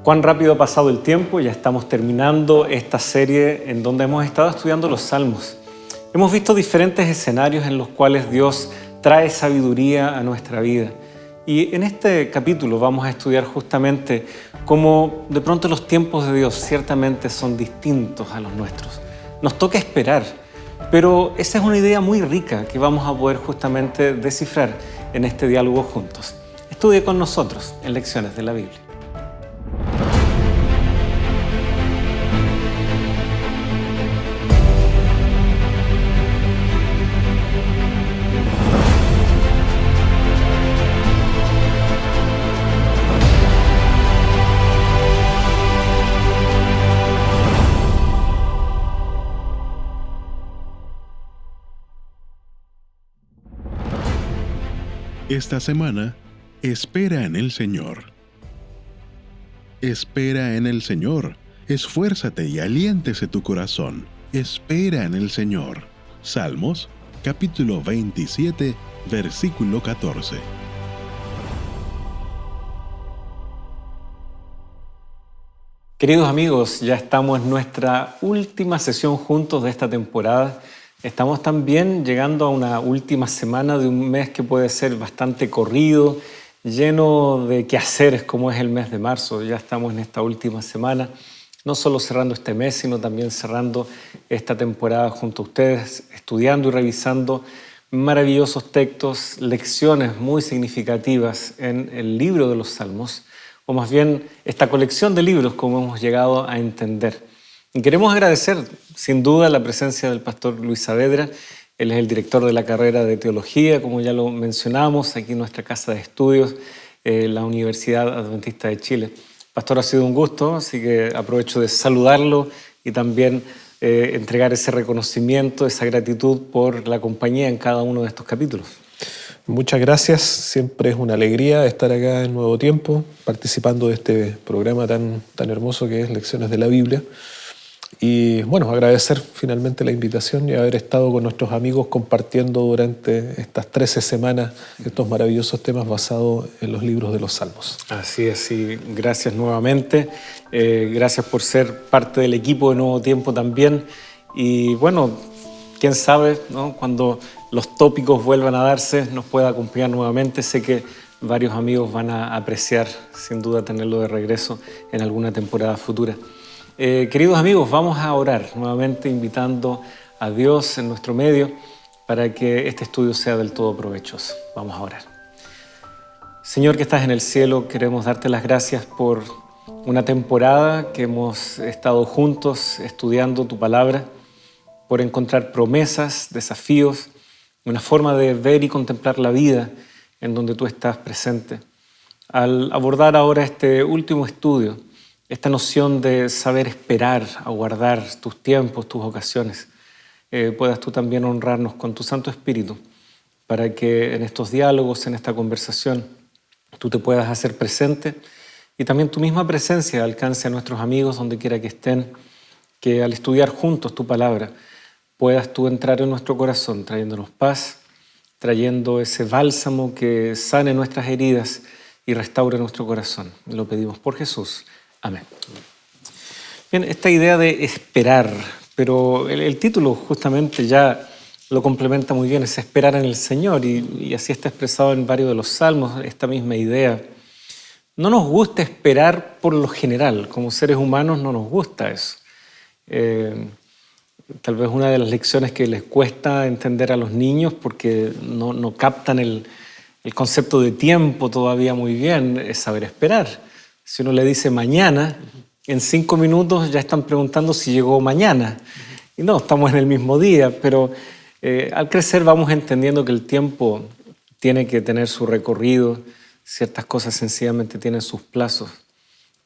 Cuán rápido ha pasado el tiempo, ya estamos terminando esta serie en donde hemos estado estudiando los Salmos. Hemos visto diferentes escenarios en los cuales Dios trae sabiduría a nuestra vida. Y en este capítulo vamos a estudiar justamente cómo de pronto los tiempos de Dios ciertamente son distintos a los nuestros. Nos toca esperar, pero esa es una idea muy rica que vamos a poder justamente descifrar en este diálogo juntos. Estudie con nosotros en Lecciones de la Biblia. Esta semana, espera en el Señor. Espera en el Señor. Esfuérzate y aliéntese tu corazón. Espera en el Señor. Salmos, capítulo 27, versículo 14. Queridos amigos, ya estamos en nuestra última sesión juntos de esta temporada. Estamos también llegando a una última semana de un mes que puede ser bastante corrido, lleno de quehaceres como es el mes de marzo. Ya estamos en esta última semana, no solo cerrando este mes, sino también cerrando esta temporada junto a ustedes, estudiando y revisando maravillosos textos, lecciones muy significativas en el libro de los Salmos, o más bien esta colección de libros como hemos llegado a entender. Y queremos agradecer, sin duda, la presencia del pastor Luis Saavedra. Él es el director de la carrera de Teología, como ya lo mencionamos, aquí en nuestra casa de estudios, la Universidad Adventista de Chile. Pastor, ha sido un gusto, así que aprovecho de saludarlo y también entregar ese reconocimiento, esa gratitud por la compañía en cada uno de estos capítulos. Muchas gracias, siempre es una alegría estar acá en Nuevo Tiempo, participando de este programa tan hermoso que es Lecciones de la Biblia. Y bueno, agradecer finalmente la invitación y haber estado con nuestros amigos compartiendo durante estas 13 semanas estos maravillosos temas basados en los libros de los Salmos. Así es, y gracias nuevamente. Gracias por ser parte del equipo de Nuevo Tiempo también. Y bueno, quién sabe, ¿no? Cuando los tópicos vuelvan a darse, nos pueda acompañar nuevamente. Sé que varios amigos van a apreciar sin duda tenerlo de regreso en alguna temporada futura. Queridos amigos, vamos a orar nuevamente invitando a Dios en nuestro medio para que este estudio sea del todo provechoso. Vamos a orar. Señor que estás en el cielo, queremos darte las gracias por una temporada que hemos estado juntos estudiando tu palabra, por encontrar promesas, desafíos, una forma de ver y contemplar la vida en donde tú estás presente. Al abordar ahora este último estudio, esta noción de saber esperar, aguardar tus tiempos, tus ocasiones, puedas tú también honrarnos con tu Santo Espíritu para que en estos diálogos, en esta conversación, tú te puedas hacer presente y también tu misma presencia alcance a nuestros amigos donde quiera que estén, que al estudiar juntos tu palabra puedas tú entrar en nuestro corazón trayéndonos paz, trayendo ese bálsamo que sane nuestras heridas y restaure nuestro corazón. Lo pedimos por Jesús. Amén. Bien, esta idea de esperar, pero el título justamente ya lo complementa muy bien, es esperar en el Señor, y así está expresado en varios de los salmos, esta misma idea. No nos gusta esperar por lo general, como seres humanos no nos gusta eso. Tal vez una de las lecciones que les cuesta entender a los niños porque no captan el concepto de tiempo todavía muy bien, es saber esperar. Si uno le dice mañana, en 5 minutos ya están preguntando si llegó mañana. Y no, estamos en el mismo día, pero al crecer vamos entendiendo que el tiempo tiene que tener su recorrido, ciertas cosas sencillamente tienen sus plazos.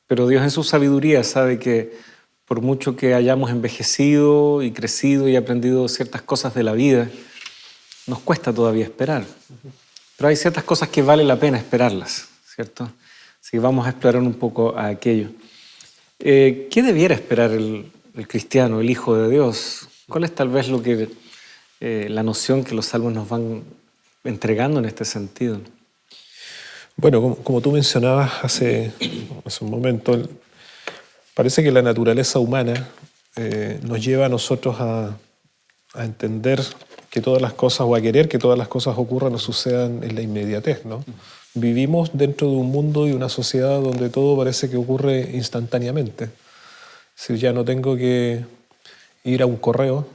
Pero Dios en su sabiduría sabe que por mucho que hayamos envejecido y crecido y aprendido ciertas cosas de la vida, nos cuesta todavía esperar. Pero hay ciertas cosas que vale la pena esperarlas, ¿cierto? Así que vamos a explorar un poco a aquello. ¿Qué debiera esperar el cristiano, el Hijo de Dios? ¿Cuál es tal vez la noción que los salmos nos van entregando en este sentido? Bueno, como tú mencionabas hace un momento, Parece que la naturaleza humana nos lleva a nosotros a entender que todas las cosas, o a querer que todas las cosas ocurran o sucedan en la inmediatez, ¿no? Vivimos dentro de un mundo y una sociedad donde todo parece que ocurre instantáneamente. Si ya no tengo que ir a un correo,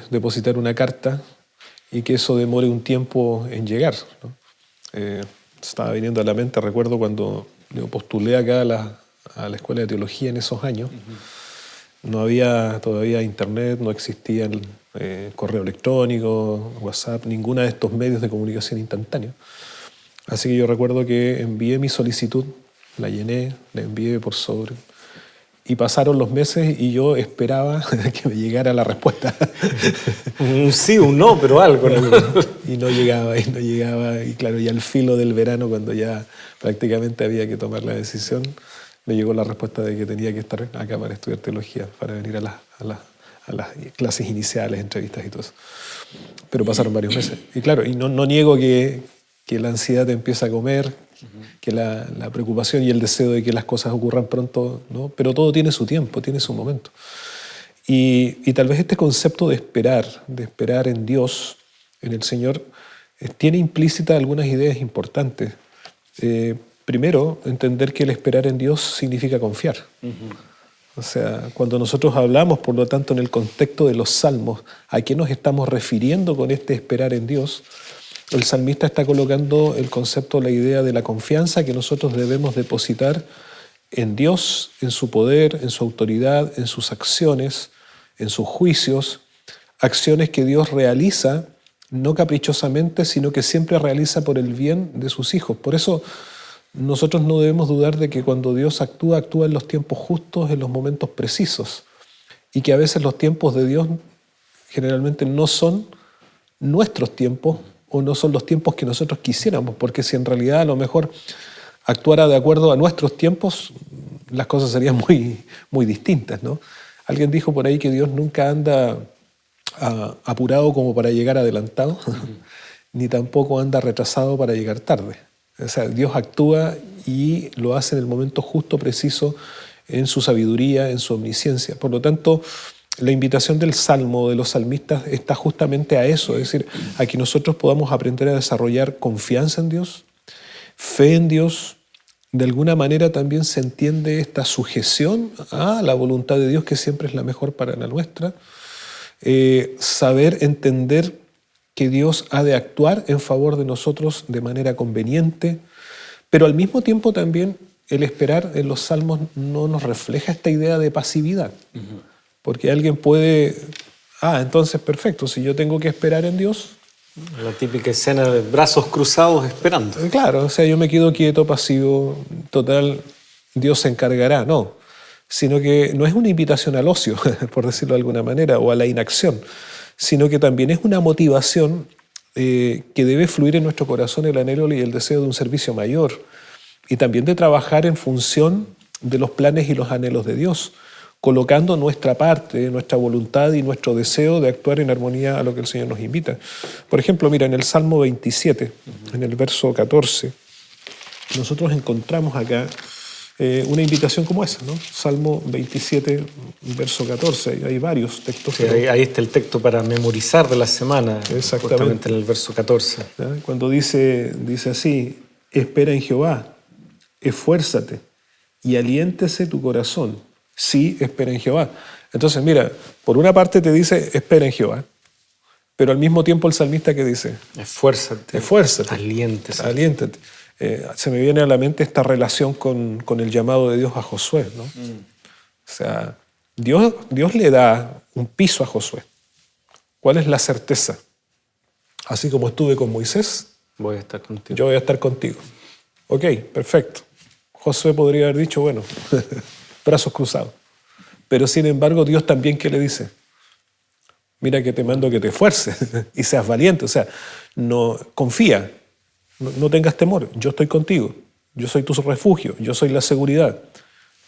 depositar una carta y que eso demore un tiempo en llegar, ¿no? Estaba viniendo a la mente, recuerdo cuando yo postulé acá a la Escuela de Teología en esos años. No había todavía internet, no existía el correo electrónico, WhatsApp, ninguna de estos medios de comunicación instantánea. Así que yo recuerdo que envié mi solicitud, la llené, la envié por sobre. Y pasaron los meses y yo esperaba que me llegara la respuesta. Un sí, un no, pero algo. Y no llegaba. Y claro, ya al filo del verano, cuando ya prácticamente había que tomar la decisión, me llegó la respuesta de que tenía que estar acá para estudiar teología, para venir a las clases iniciales, entrevistas y todo eso. Pero pasaron varios meses. Y claro, y no niego que la ansiedad te empieza a comer, que la preocupación y el deseo de que las cosas ocurran pronto, ¿no? Pero todo tiene su tiempo, tiene su momento. Y tal vez este concepto de esperar en Dios, en el Señor, tiene implícita algunas ideas importantes. Primero, entender que el esperar en Dios significa confiar. O sea, cuando nosotros hablamos, por lo tanto, en el contexto de los salmos, ¿a qué nos estamos refiriendo con este esperar en Dios? El salmista está colocando el concepto, la idea de la confianza que nosotros debemos depositar en Dios, en su poder, en su autoridad, en sus acciones, en sus juicios, acciones que Dios realiza, no caprichosamente, sino que siempre realiza por el bien de sus hijos. Por eso nosotros no debemos dudar de que cuando Dios actúa en los tiempos justos, en los momentos precisos, y que a veces los tiempos de Dios generalmente no son nuestros tiempos, o no son los tiempos que nosotros quisiéramos, porque si en realidad a lo mejor actuara de acuerdo a nuestros tiempos, las cosas serían muy, muy distintas, ¿no? Alguien dijo por ahí que Dios nunca anda apurado como para llegar adelantado, ni tampoco anda retrasado para llegar tarde. O sea, Dios actúa y lo hace en el momento justo, preciso, en su sabiduría, en su omnisciencia. Por lo tanto, la invitación del Salmo, de los salmistas, está justamente a eso, es decir, a que nosotros podamos aprender a desarrollar confianza en Dios, fe en Dios. De alguna manera también se entiende esta sujeción a la voluntad de Dios, que siempre es la mejor para la nuestra. Saber entender que Dios ha de actuar en favor de nosotros de manera conveniente, pero al mismo tiempo también el esperar en los salmos no nos refleja esta idea de pasividad. Porque alguien puede, entonces perfecto, si yo tengo que esperar en Dios. La típica escena de brazos cruzados esperando. Claro, o sea, yo me quedo quieto, pasivo, total, Dios se encargará. No, sino que no es una invitación al ocio, por decirlo de alguna manera, o a la inacción, sino que también es una motivación que debe fluir en nuestro corazón el anhelo y el deseo de un servicio mayor, y también de trabajar en función de los planes y los anhelos de Dios, colocando nuestra parte, nuestra voluntad y nuestro deseo de actuar en armonía a lo que el Señor nos invita. Por ejemplo, mira, en el Salmo 27, en el verso 14, nosotros encontramos acá una invitación como esa, ¿no? Salmo 27, verso 14, hay varios textos. Sí, ahí está el texto para memorizar de la semana, justamente en el verso 14. ¿Ya? Cuando dice así, espera en Jehová, esfuérzate y aliéntese tu corazón. Sí, espera en Jehová. Entonces, mira, por una parte te dice, espera en Jehová, pero al mismo tiempo el salmista, ¿qué dice? Esfuérzate. Aliéntate. Se me viene a la mente esta relación con el llamado de Dios a Josué, ¿no? O sea, Dios le da un piso a Josué. ¿Cuál es la certeza? Así como estuve con Moisés, voy a estar contigo. Yo voy a estar contigo. Ok, perfecto. Josué podría haber dicho, bueno, brazos cruzados. Pero sin embargo, Dios también, ¿qué le dice? Mira que te mando que te esfuerces y seas valiente. O sea, no, confía, no tengas temor. Yo estoy contigo. Yo soy tu refugio. Yo soy la seguridad.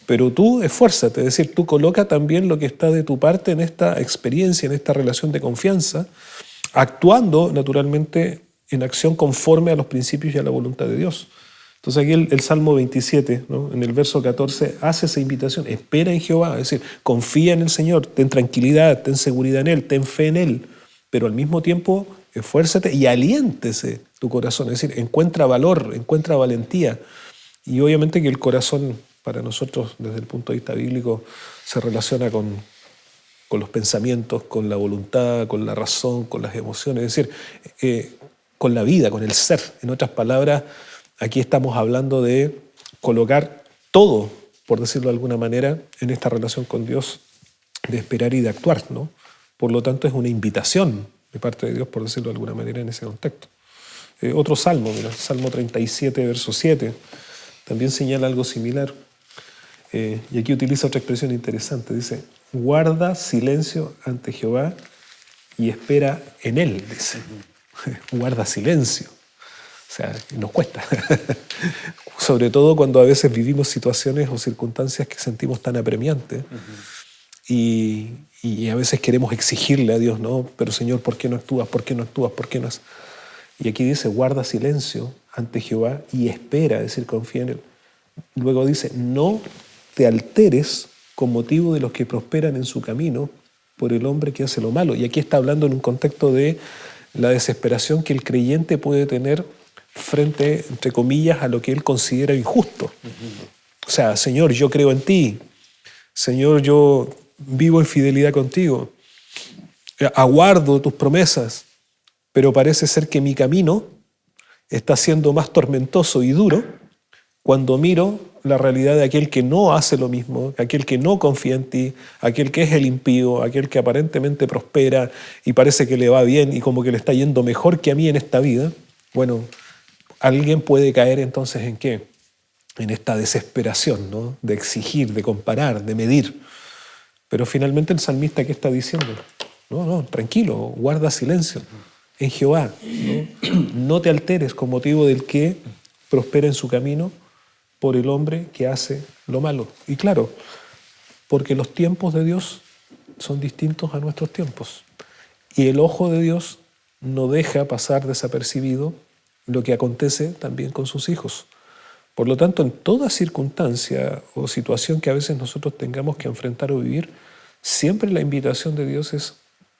Pero tú esfuérzate. Es decir, tú coloca también lo que está de tu parte en esta experiencia, en esta relación de confianza, actuando naturalmente en acción conforme a los principios y a la voluntad de Dios. Entonces aquí el Salmo 27, ¿no? En el verso 14, hace esa invitación, espera en Jehová, es decir, confía en el Señor, ten tranquilidad, ten seguridad en Él, ten fe en Él, pero al mismo tiempo esfuérzate y aliéntese tu corazón, es decir, encuentra valor, encuentra valentía. Y obviamente que el corazón para nosotros desde el punto de vista bíblico se relaciona con los pensamientos, con la voluntad, con la razón, con las emociones, es decir, con la vida, con el ser. En otras palabras, aquí estamos hablando de colocar todo, por decirlo de alguna manera, en esta relación con Dios, de esperar y de actuar, ¿no? Por lo tanto, es una invitación de parte de Dios, por decirlo de alguna manera, en ese contexto. Otro salmo, mira, Salmo 37, verso 7, también señala algo similar. Y aquí utiliza otra expresión interesante. Dice, guarda silencio ante Jehová y espera en Él, dice. Guarda silencio. O sea, nos cuesta. Sobre todo cuando a veces vivimos situaciones o circunstancias que sentimos tan apremiantes. Y a veces queremos exigirle a Dios, ¿no? Pero Señor, ¿por qué no actúas? ¿Por qué no actúas? ¿Por qué no es? Y aquí dice, guarda silencio ante Jehová y espera, es decir, confía en Él. Luego dice, no te alteres con motivo de los que prosperan en su camino por el hombre que hace lo malo. Y aquí está hablando en un contexto de la desesperación que el creyente puede tener frente, entre comillas, a lo que él considera injusto. O sea, Señor, yo creo en ti. Señor, yo vivo en fidelidad contigo. Aguardo tus promesas, pero parece ser que mi camino está siendo más tormentoso y duro cuando miro la realidad de aquel que no hace lo mismo, aquel que no confía en ti, aquel que es el impío, aquel que aparentemente prospera y parece que le va bien y como que le está yendo mejor que a mí en esta vida. Bueno, alguien puede caer entonces ¿en qué? En esta desesperación, ¿no? De exigir, de comparar, de medir. Pero finalmente el salmista, ¿qué está diciendo? No, tranquilo, guarda silencio en Jehová. No te alteres con motivo del que prospera en su camino por el hombre que hace lo malo. Y claro, porque los tiempos de Dios son distintos a nuestros tiempos. Y el ojo de Dios no deja pasar desapercibido lo que acontece también con sus hijos. Por lo tanto, en toda circunstancia o situación que a veces nosotros tengamos que enfrentar o vivir, siempre la invitación de Dios es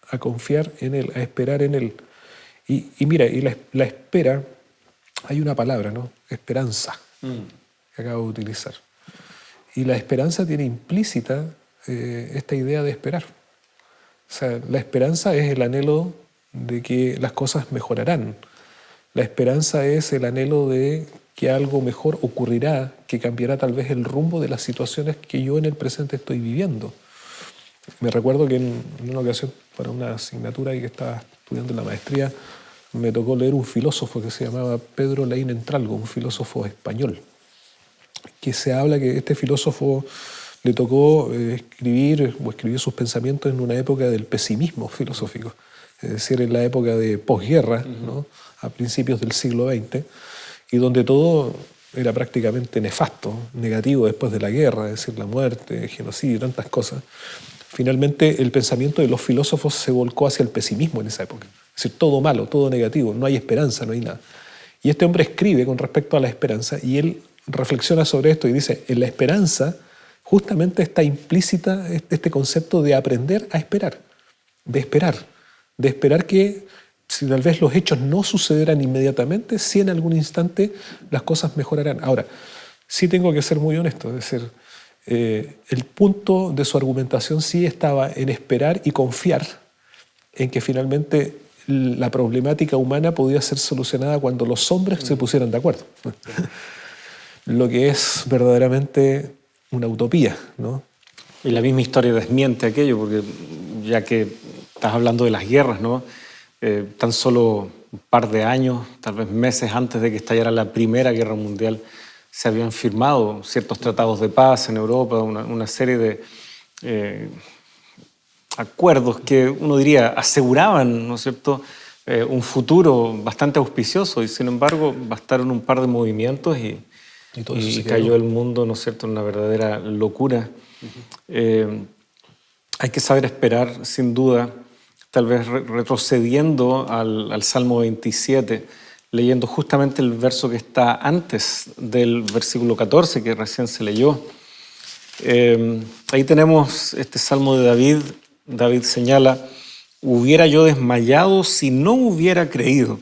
a confiar en Él, a esperar en Él. Y mira, y la espera, hay una palabra, ¿no? Esperanza. Que acabo de utilizar. Y la esperanza tiene implícita esta idea de esperar. O sea, la esperanza es el anhelo de que las cosas mejorarán. La esperanza es el anhelo de que algo mejor ocurrirá, que cambiará tal vez el rumbo de las situaciones que yo en el presente estoy viviendo. Me recuerdo que en una ocasión, para una asignatura que estaba estudiando en la maestría, me tocó leer un filósofo que se llamaba Pedro Leín Entralgo, un filósofo español, que se habla que este filósofo le tocó escribir sus pensamientos en una época del pesimismo filosófico, es decir, en la época de posguerra, ¿no? A principios del siglo XX, y donde todo era prácticamente nefasto, negativo después de la guerra, es decir, la muerte, el genocidio y tantas cosas. Finalmente, el pensamiento de los filósofos se volcó hacia el pesimismo en esa época, es decir, todo malo, todo negativo, no hay esperanza, no hay nada. Y este hombre escribe con respecto a la esperanza y él reflexiona sobre esto y dice, en la esperanza justamente está implícita este concepto de aprender a esperar, de esperar que si tal vez los hechos no sucederán inmediatamente, si en algún instante las cosas mejorarán. Ahora, sí tengo que ser muy honesto, es decir, el punto de su argumentación sí estaba en esperar y confiar en que finalmente la problemática humana podía ser solucionada cuando los hombres se pusieran de acuerdo. Lo que es verdaderamente una utopía, ¿no? Y la misma historia desmiente aquello, porque ya que estás hablando de las guerras, ¿no? Tan solo un par de años, tal vez meses antes de que estallara la Primera Guerra Mundial, se habían firmado ciertos tratados de paz en Europa, una serie de acuerdos que uno diría aseguraban, ¿no es cierto?, un futuro bastante auspicioso, y sin embargo bastaron un par de movimientos y cayó el mundo, ¿no es cierto?, en una verdadera locura. Hay que saber esperar, sin duda, tal vez retrocediendo al Salmo 27, leyendo justamente el verso que está antes del versículo 14 que recién se leyó. Ahí tenemos este salmo de David. David señala: hubiera yo desmayado si no hubiera creído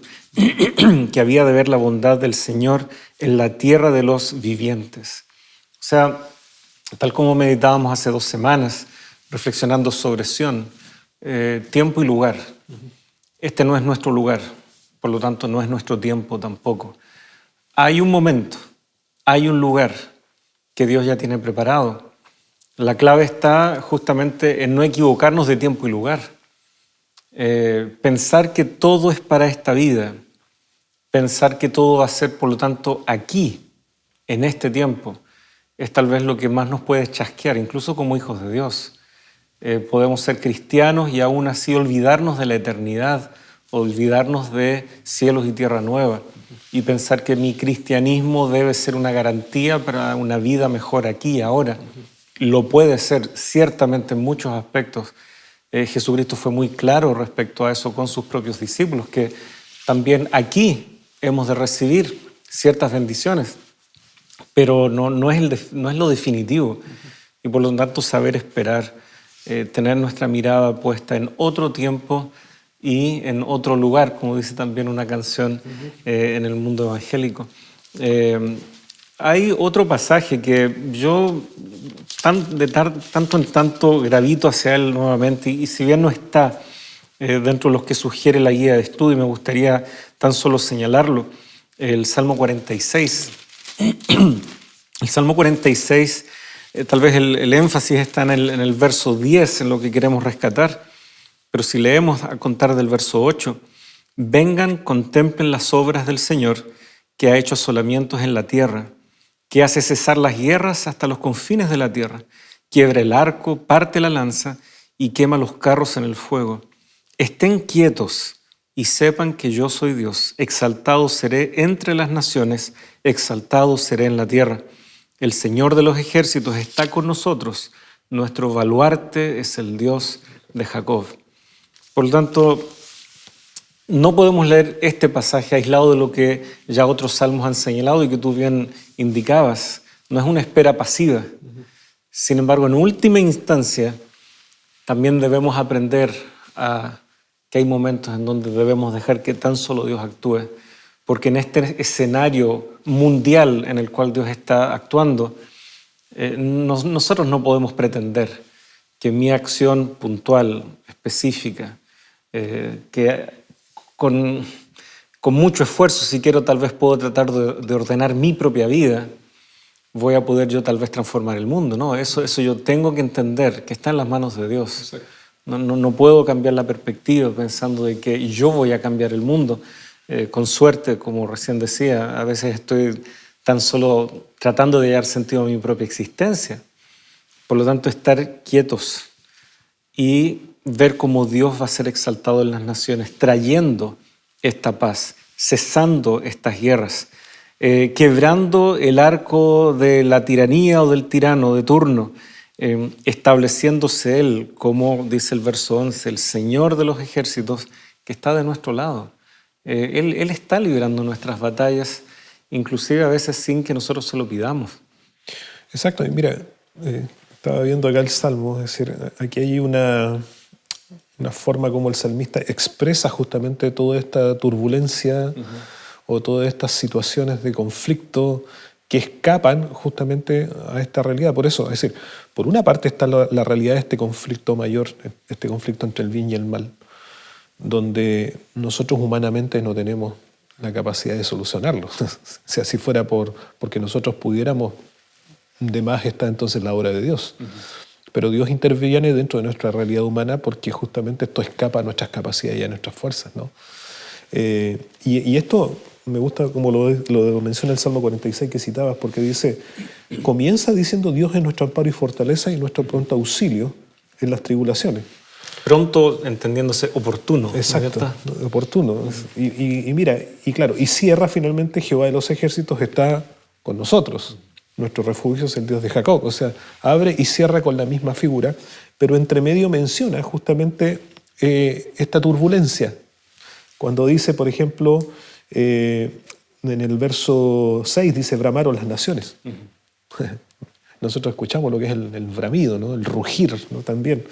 que había de ver la bondad del Señor en la tierra de los vivientes. O sea, tal como meditábamos hace 2 semanas, reflexionando sobre Sión, tiempo y lugar. Este no es nuestro lugar, por lo tanto no es nuestro tiempo tampoco. Hay un momento, hay un lugar que Dios ya tiene preparado. La clave está justamente en no equivocarnos de tiempo y lugar. Pensar que todo es para esta vida, pensar que todo va a ser, por lo tanto, aquí, en este tiempo, es tal vez lo que más nos puede chasquear, incluso como hijos de Dios. Podemos ser cristianos y aún así olvidarnos de la eternidad, olvidarnos de cielos y tierra nueva y pensar que mi cristianismo debe ser una garantía para una vida mejor aquí y ahora. Lo puede ser, ciertamente, en muchos aspectos. Jesucristo fue muy claro respecto a eso con sus propios discípulos, que también aquí hemos de recibir ciertas bendiciones, pero no es lo definitivo. Y por lo tanto saber esperar, tener nuestra mirada puesta en otro tiempo y en otro lugar, como dice también una canción en el mundo evangélico. Hay otro pasaje que yo de tanto en tanto gravito hacia él nuevamente, y si bien no está dentro de los que sugiere la guía de estudio, me gustaría tan solo señalarlo: el Salmo 46. El Salmo 46, tal vez el énfasis está en el verso 10, en lo que queremos rescatar, pero si leemos a contar del verso 8, vengan, contemplen las obras del Señor, que ha hecho asolamientos en la tierra, que hace cesar las guerras hasta los confines de la tierra, quiebra el arco, parte la lanza y quema los carros en el fuego. Estén quietos y sepan que yo soy Dios. Exaltado seré entre las naciones, exaltado seré en la tierra. El Señor de los ejércitos está con nosotros. Nuestro baluarte es el Dios de Jacob. Por lo tanto, no podemos leer este pasaje aislado de lo que ya otros salmos han señalado y que tú bien indicabas. No es una espera pasiva. Sin embargo, en última instancia, también debemos aprender que hay momentos en donde debemos dejar que tan solo Dios actúe, porque en este escenario mundial en el cual Dios está actuando, nosotros no podemos pretender que mi acción puntual, específica, que con mucho esfuerzo, si quiero, tal vez puedo tratar de ordenar mi propia vida, voy a poder yo tal vez transformar el mundo, ¿no? Eso yo tengo que entender que está en las manos de Dios. No puedo cambiar la perspectiva pensando de que yo voy a cambiar el mundo. Con suerte, como recién decía, a veces estoy tan solo tratando de dar sentido a mi propia existencia. Por lo tanto, estar quietos y ver cómo Dios va a ser exaltado en las naciones, trayendo esta paz, cesando estas guerras, quebrando el arco de la tiranía o del tirano de turno, estableciéndose Él, como dice el verso 11, el Señor de los ejércitos que está de nuestro lado. Él está librando nuestras batallas, inclusive a veces sin que nosotros se lo pidamos. Exacto, y mira, estaba viendo acá el Salmo, es decir, aquí hay una forma como el salmista expresa justamente toda esta turbulencia o todas estas situaciones de conflicto que escapan justamente a esta realidad. Por eso, es decir, por una parte está la realidad de este conflicto mayor, este conflicto entre el bien y el mal, donde nosotros humanamente no tenemos la capacidad de solucionarlo. Si así fuera porque nosotros pudiéramos, de más está entonces la obra de Dios. Pero Dios interviene dentro de nuestra realidad humana porque justamente esto escapa a nuestras capacidades y a nuestras fuerzas, ¿no? Y esto me gusta como lo menciona el Salmo 46 que citabas, porque dice, comienza diciendo Dios es nuestro amparo y fortaleza y nuestro pronto auxilio en las tribulaciones. Pronto entendiéndose oportuno. Exacto, ¿no? Oportuno. Y mira, y claro, y cierra finalmente Jehová de los ejércitos está con nosotros. Nuestro refugio es el Dios de Jacob. O sea, abre y cierra con la misma figura, pero entre medio menciona justamente esta turbulencia. Cuando dice, por ejemplo, En el verso 6 dice, bramaron las naciones. Nosotros escuchamos lo que es el bramido, ¿no? El rugir, ¿no? También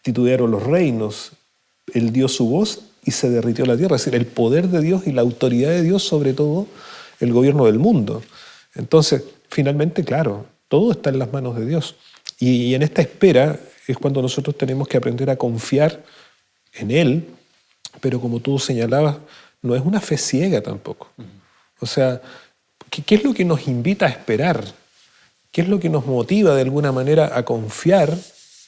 titubearon los reinos, Él dio su voz y se derritió la tierra. Es decir, el poder de Dios y la autoridad de Dios sobre todo el gobierno del mundo. Entonces, finalmente, claro, todo está en las manos de Dios. Y en esta espera es cuando nosotros tenemos que aprender a confiar en Él, pero como tú señalabas, no es una fe ciega tampoco. O sea, ¿qué es lo que nos invita a esperar? ¿Qué es lo que nos motiva de alguna manera a confiar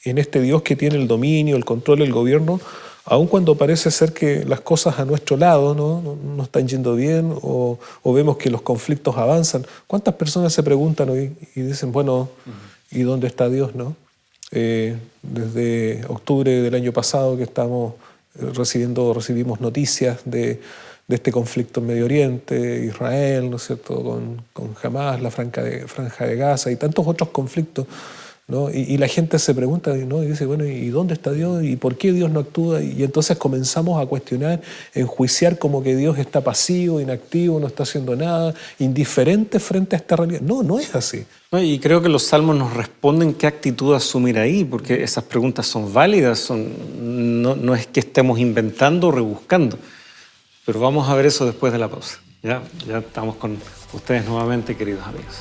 en este Dios que tiene el dominio, el control, el gobierno, aun cuando parece ser que las cosas a nuestro lado no están yendo bien o vemos que los conflictos avanzan? ¿Cuántas personas se preguntan hoy y dicen, bueno, ¿y dónde está Dios, no? Desde octubre del año pasado que recibimos noticias de este conflicto en Medio Oriente, Israel, ¿no es cierto?, con Hamás, la Franja de Gaza y tantos otros conflictos, ¿no? Y la gente se pregunta, ¿no? Y dice, bueno, ¿y dónde está Dios? ¿Y por qué Dios no actúa? Y entonces comenzamos a cuestionar, enjuiciar como que Dios está pasivo, inactivo, no está haciendo nada, indiferente frente a esta realidad. No es así. No, y creo que los salmos nos responden qué actitud asumir ahí, porque esas preguntas son válidas, no es que estemos inventando o rebuscando. Pero vamos a ver eso después de la pausa. Ya estamos con ustedes nuevamente, queridos amigos.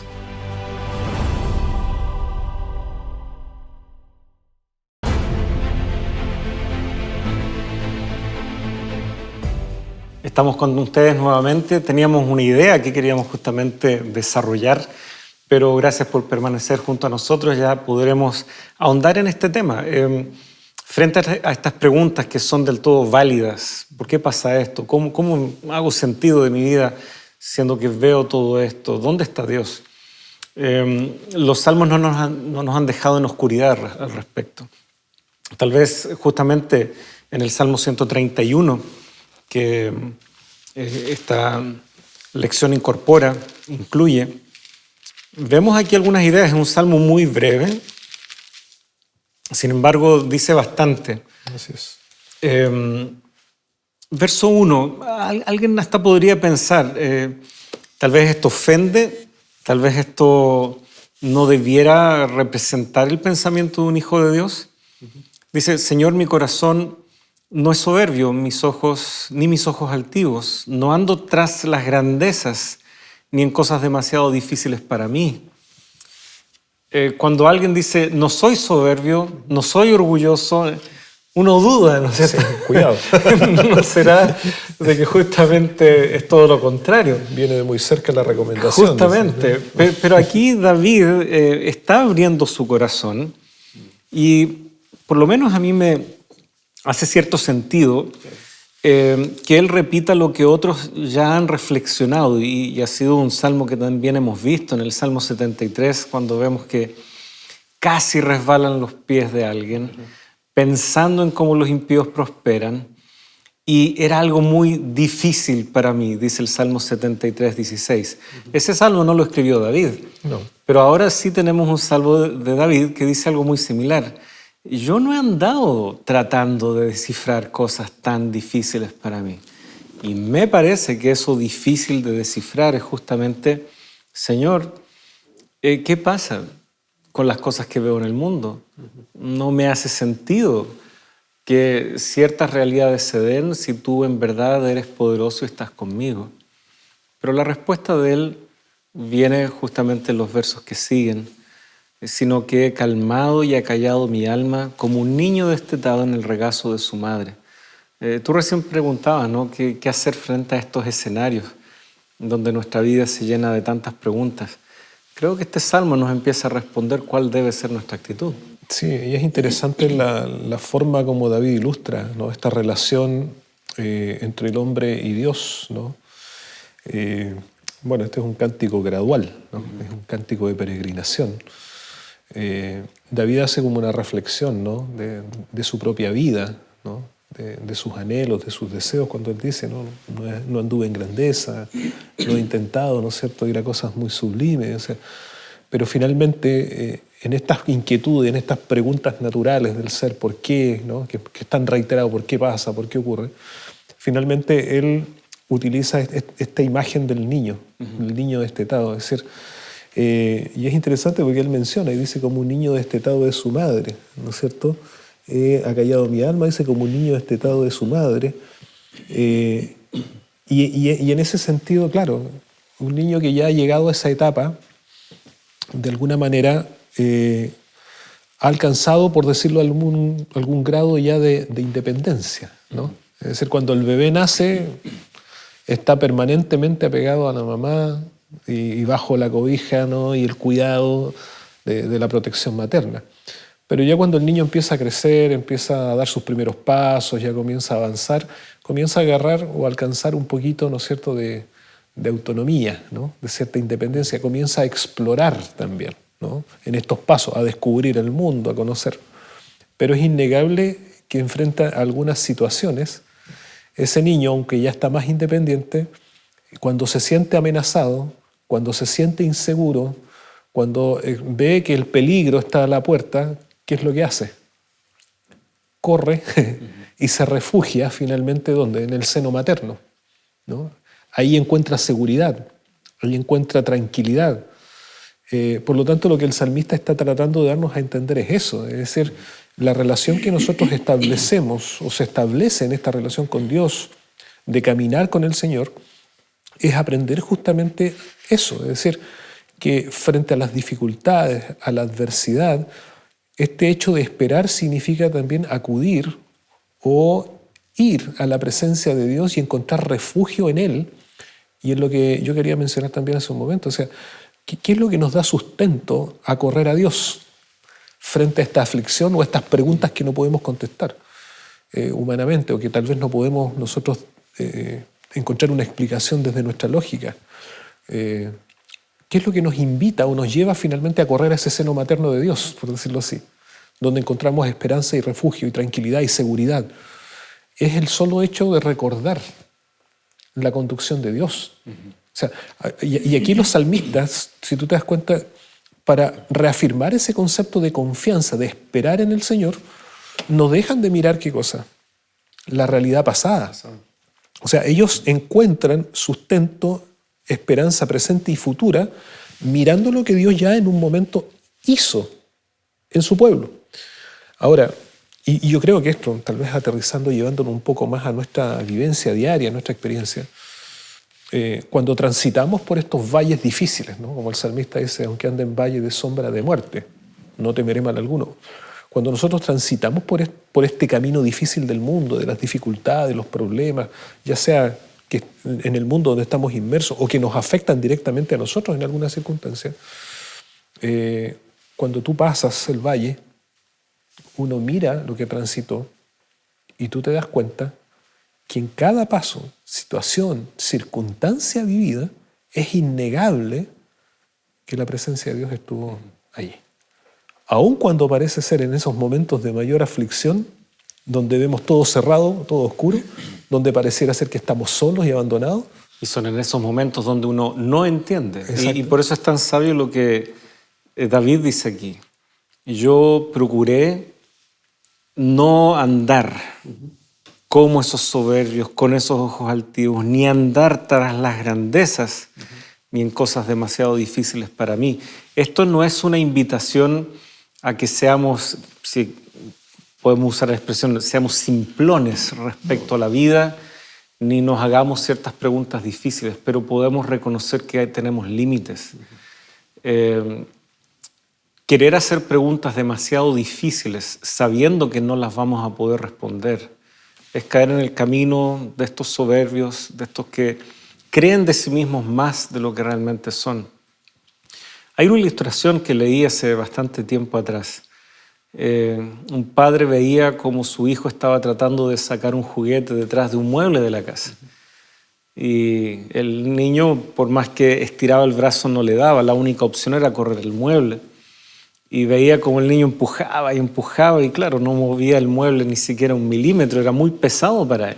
Estamos con ustedes nuevamente. Teníamos una idea que queríamos justamente desarrollar, pero gracias por permanecer junto a nosotros. Ya podremos ahondar en este tema. Frente a estas preguntas que son del todo válidas, ¿por qué pasa esto? ¿Cómo hago sentido de mi vida siendo que veo todo esto? ¿Dónde está Dios? Los salmos no nos han dejado en oscuridad al respecto. Tal vez justamente en el Salmo 131, que esta lección incluye, vemos aquí algunas ideas. Es un salmo muy breve, sin embargo dice bastante. Así es. Verso 1, alguien hasta podría pensar, tal vez esto ofende, tal vez esto no debiera representar el pensamiento de un hijo de Dios. Dice, Señor, mi corazón no es soberbio, ni mis ojos altivos. No ando tras las grandezas, ni en cosas demasiado difíciles para mí. Cuando alguien dice, no soy soberbio, no soy orgulloso, uno duda, ¿no es cierto? Sí, cuidado. ¿No será de que justamente es todo lo contrario? Viene de muy cerca la recomendación. Justamente. Pero aquí David está abriendo su corazón y por lo menos a mí me hace cierto sentido que él repita lo que otros ya han reflexionado y ha sido un salmo que también hemos visto en el Salmo 73 cuando vemos que casi resbalan los pies de alguien pensando en cómo los impíos prosperan y era algo muy difícil para mí, dice el Salmo 73, 16. Ese salmo no lo escribió David, no. Pero ahora sí tenemos un salmo de David que dice algo muy similar. Yo no he andado tratando de descifrar cosas tan difíciles para mí. Y me parece que eso difícil de descifrar es justamente, Señor, ¿qué pasa con las cosas que veo en el mundo? No me hace sentido que ciertas realidades se den si tú en verdad eres poderoso y estás conmigo. Pero la respuesta de él viene justamente en los versos que siguen. Sino que he calmado y acallado mi alma como un niño destetado en el regazo de su madre. Tú recién preguntabas, ¿no? ¿Qué hacer frente a estos escenarios donde nuestra vida se llena de tantas preguntas? Creo que este salmo nos empieza a responder cuál debe ser nuestra actitud. Sí, y es interesante la forma como David ilustra, ¿no? Esta relación entre el hombre y Dios, ¿no? Bueno, este es un cántico gradual, ¿no? Es un cántico de peregrinación. David hace como una reflexión, ¿no? de su propia vida, ¿no? de sus anhelos, de sus deseos, cuando él dice, no anduve en grandeza, no he intentado, ¿no es cierto?, ir a cosas muy sublimes, o sea, pero finalmente en estas inquietudes, en estas preguntas naturales del ser, ¿por qué?, ¿no? que están reiteradas, ¿por qué pasa?, ¿por qué ocurre? Finalmente él utiliza esta imagen del niño, el niño destetado. Es decir, y es interesante porque él menciona y dice como un niño destetado de su madre, ¿no es cierto? Ha callado mi alma, dice como un niño destetado de su madre. Y en ese sentido, claro, un niño que ya ha llegado a esa etapa, de alguna manera ha alcanzado, por decirlo, algún grado ya de independencia, ¿no? Es decir, cuando el bebé nace, está permanentemente apegado a la mamá y bajo la cobija, ¿no? Y el cuidado de la protección materna. Pero ya cuando el niño empieza a crecer, empieza a dar sus primeros pasos, ya comienza a avanzar, comienza a agarrar o a alcanzar un poquito, ¿no es cierto?, de autonomía, ¿no? De cierta independencia, comienza a explorar también, ¿no? En estos pasos, a descubrir el mundo, a conocer. Pero es innegable que enfrenta algunas situaciones. Ese niño, aunque ya está más independiente, cuando se siente amenazado, cuando se siente inseguro, cuando ve que el peligro está a la puerta, ¿qué es lo que hace? Corre y se refugia finalmente ¿dónde? En el seno materno, ¿no? Ahí encuentra seguridad, ahí encuentra tranquilidad. Por lo tanto, lo que el salmista está tratando de darnos a entender es eso, es decir, la relación que nosotros establecemos o se establece en esta relación con Dios, de caminar con el Señor, es aprender justamente eso, es decir, que frente a las dificultades, a la adversidad, este hecho de esperar significa también acudir o ir a la presencia de Dios y encontrar refugio en Él. Y es lo que yo quería mencionar también hace un momento. O sea, ¿qué es lo que nos da sustento a correr a Dios frente a esta aflicción o a estas preguntas que no podemos contestar humanamente o que tal vez no podemos nosotros encontrar una explicación desde nuestra lógica? ¿Qué es lo que nos invita o nos lleva finalmente a correr a ese seno materno de Dios, por decirlo así, donde encontramos esperanza y refugio y tranquilidad y seguridad? Es el solo hecho de recordar la conducción de Dios. O sea, y aquí los salmistas, si tú te das cuenta, para reafirmar ese concepto de confianza, de esperar en el Señor, no dejan de mirar ¿qué cosa? La realidad pasada. O sea, ellos encuentran sustento, esperanza presente y futura, mirando lo que Dios ya en un momento hizo en su pueblo. Ahora, y yo creo que esto, tal vez aterrizando, llevándolo un poco más a nuestra vivencia diaria, a nuestra experiencia, cuando transitamos por estos valles difíciles, ¿no? Como el salmista dice, aunque ande en valle de sombra de muerte, no temeré mal alguno. Cuando nosotros transitamos por este camino difícil del mundo, de las dificultades, los problemas, ya sea que en el mundo donde estamos inmersos o que nos afectan directamente a nosotros en alguna circunstancia, cuando tú pasas el valle, uno mira lo que transitó y tú te das cuenta que en cada paso, situación, circunstancia vivida, es innegable que la presencia de Dios estuvo allí. Aun cuando parece ser en esos momentos de mayor aflicción, donde vemos todo cerrado, todo oscuro, donde pareciera ser que estamos solos y abandonados. Y son en esos momentos donde uno no entiende. Y por eso es tan sabio lo que David dice aquí. Yo procuré no andar como esos soberbios, con esos ojos altivos, ni andar tras las grandezas, ni en cosas demasiado difíciles para mí. Esto no es una invitación a que seamos, si podemos usar la expresión, seamos simplones respecto a la vida, ni nos hagamos ciertas preguntas difíciles, pero podemos reconocer que tenemos límites. Querer hacer preguntas demasiado difíciles sabiendo que no las vamos a poder responder es caer en el camino de estos soberbios, de estos que creen de sí mismos más de lo que realmente son. Hay una ilustración que leí hace bastante tiempo atrás. Un padre veía cómo su hijo estaba tratando de sacar un juguete detrás de un mueble de la casa. Y el niño, por más que estiraba el brazo, no le daba. La única opción era correr el mueble. Y veía como el niño empujaba y claro, no movía el mueble ni siquiera 1 milímetro, era muy pesado para él.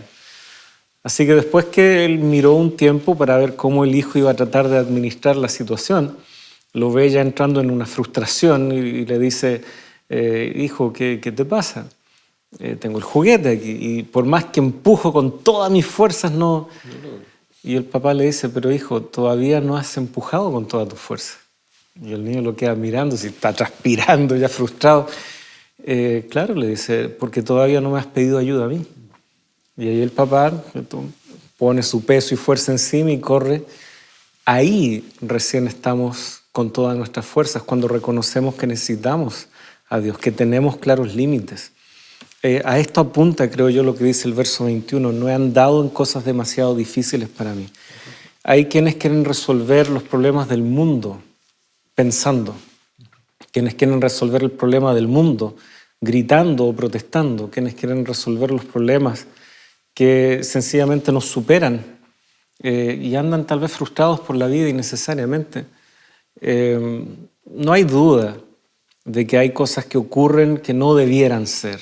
Así que después que él miró un tiempo para ver cómo el hijo iba a tratar de administrar la situación, lo ve ya entrando en una frustración y le dice, hijo, ¿qué te pasa? Tengo el juguete aquí y por más que empujo con todas mis fuerzas no Y el papá le dice, pero hijo, todavía no has empujado con toda tu fuerza. Y el niño lo queda mirando, si está transpirando, ya frustrado. Claro, le dice, porque todavía no me has pedido ayuda a mí. Y ahí el papá pone su peso y fuerza encima y corre. Ahí recién estamos con todas nuestras fuerzas, cuando reconocemos que necesitamos a Dios, que tenemos claros límites. A esto apunta, creo yo, lo que dice el verso 21, no he andado en cosas demasiado difíciles para mí. Hay quienes quieren resolver los problemas del mundo pensando, quienes quieren resolver el problema del mundo gritando o protestando, quienes quieren resolver los problemas que sencillamente nos superan y andan tal vez frustrados por la vida innecesariamente. No hay duda de que hay cosas que ocurren que no debieran ser,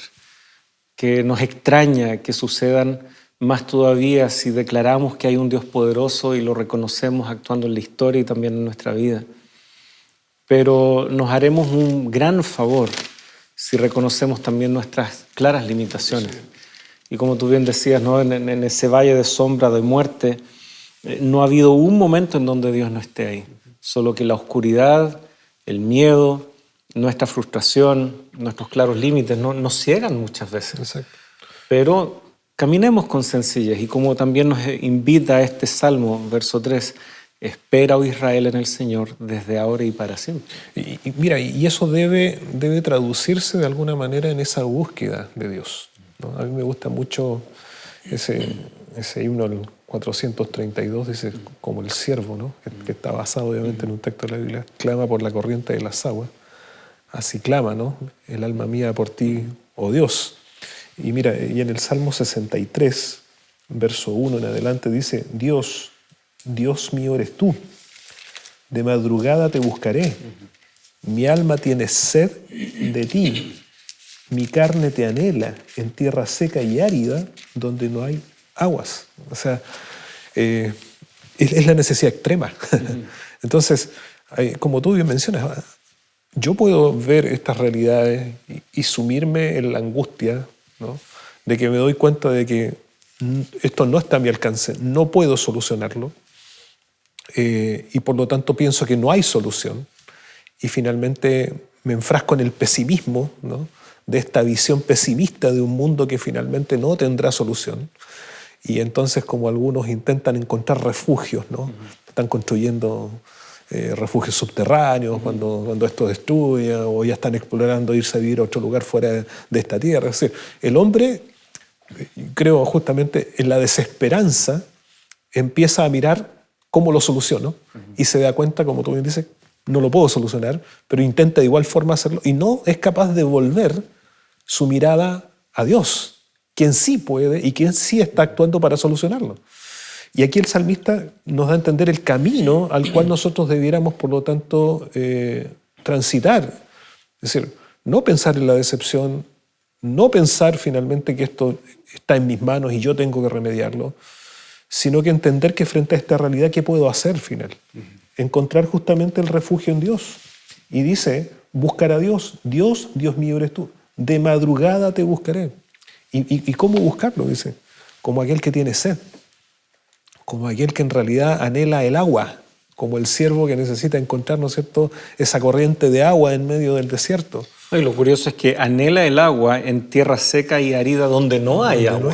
que nos extraña que sucedan, más todavía si declaramos que hay un Dios poderoso y lo reconocemos actuando en la historia y también en nuestra vida. Pero nos haremos un gran favor si reconocemos también nuestras claras limitaciones. Sí. Y como tú bien decías, ¿no? en ese valle de sombra, de muerte, no ha habido un momento en donde Dios no esté ahí. Solo que la oscuridad, el miedo, nuestra frustración, nuestros claros límites nos ciegan muchas veces. Exacto. Pero caminemos con sencillez y como también nos invita este Salmo, verso 3, espera, oh Israel, en el Señor desde ahora y para siempre. Y mira, y eso debe traducirse de alguna manera en esa búsqueda de Dios, ¿no? A mí me gusta mucho ese himno, el 432, dice, como el siervo, ¿no? que está basado obviamente en un texto de la Biblia, clama por la corriente de las aguas. Así clama, ¿no? El alma mía por ti, oh Dios. Y mira, y en el Salmo 63, verso 1 en adelante, dice, Dios mío eres tú, de madrugada te buscaré. Mi alma tiene sed de ti, mi carne te anhela en tierra seca y árida donde no hay aguas. O sea, es la necesidad extrema. Entonces, como tú bien mencionas, yo puedo ver estas realidades y sumirme en la angustia, ¿no? De que me doy cuenta de que esto no está a mi alcance, no puedo solucionarlo, y por lo tanto pienso que no hay solución, y finalmente me enfrasco en el pesimismo, ¿no? De esta visión pesimista de un mundo que finalmente no tendrá solución. Y entonces, como algunos intentan encontrar refugios, ¿no? Están construyendo refugios subterráneos cuando esto destruye, o ya están explorando irse a vivir a otro lugar fuera de esta tierra. Es decir, el hombre, creo justamente en la desesperanza, empieza a mirar cómo lo soluciono y se da cuenta, como tú bien dices, no lo puedo solucionar, pero intenta de igual forma hacerlo y no es capaz de volver su mirada a Dios, quien sí puede y quien sí está actuando para solucionarlo. Y aquí el salmista nos da a entender el camino al cual nosotros debiéramos, por lo tanto, transitar. Es decir, no pensar en la decepción, no pensar finalmente que esto está en mis manos y yo tengo que remediarlo, sino que entender que frente a esta realidad, ¿qué puedo hacer final? Encontrar justamente el refugio en Dios. Y dice, buscar a Dios. Dios mío eres tú. De madrugada te buscaré. ¿Y cómo buscarlo? Dice, como aquel que tiene sed, como aquel que en realidad anhela el agua, como el siervo que necesita encontrar, ¿no es cierto?, esa corriente de agua en medio del desierto. Y lo curioso es que anhela el agua en tierra seca y árida donde no hay agua.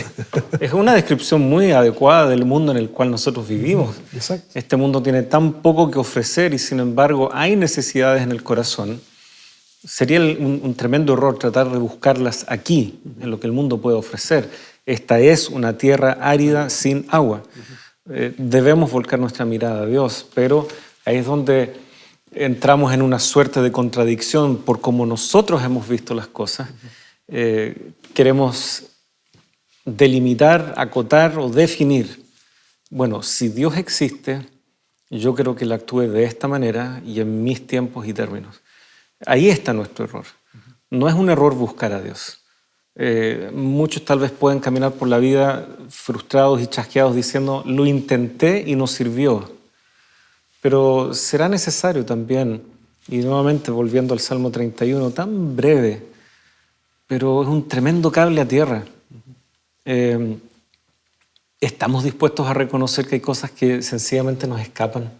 Es una descripción muy adecuada del mundo en el cual nosotros vivimos. Exacto. Este mundo tiene tan poco que ofrecer y sin embargo hay necesidades en el corazón. Sería un tremendo error tratar de buscarlas aquí, en lo que el mundo puede ofrecer. Esta es una tierra árida sin agua. Debemos volcar nuestra mirada a Dios, pero ahí es donde entramos en una suerte de contradicción por cómo nosotros hemos visto las cosas. Queremos delimitar, acotar o definir. Bueno, si Dios existe, yo creo que Él actúe de esta manera y en mis tiempos y términos. Ahí está nuestro error. No es un error buscar a Dios. Muchos tal vez pueden caminar por la vida frustrados y chasqueados diciendo, lo intenté y no sirvió. Pero será necesario también, y nuevamente volviendo al Salmo 31, tan breve, pero es un tremendo cable a tierra. ¿estamos dispuestos a reconocer que hay cosas que sencillamente nos escapan?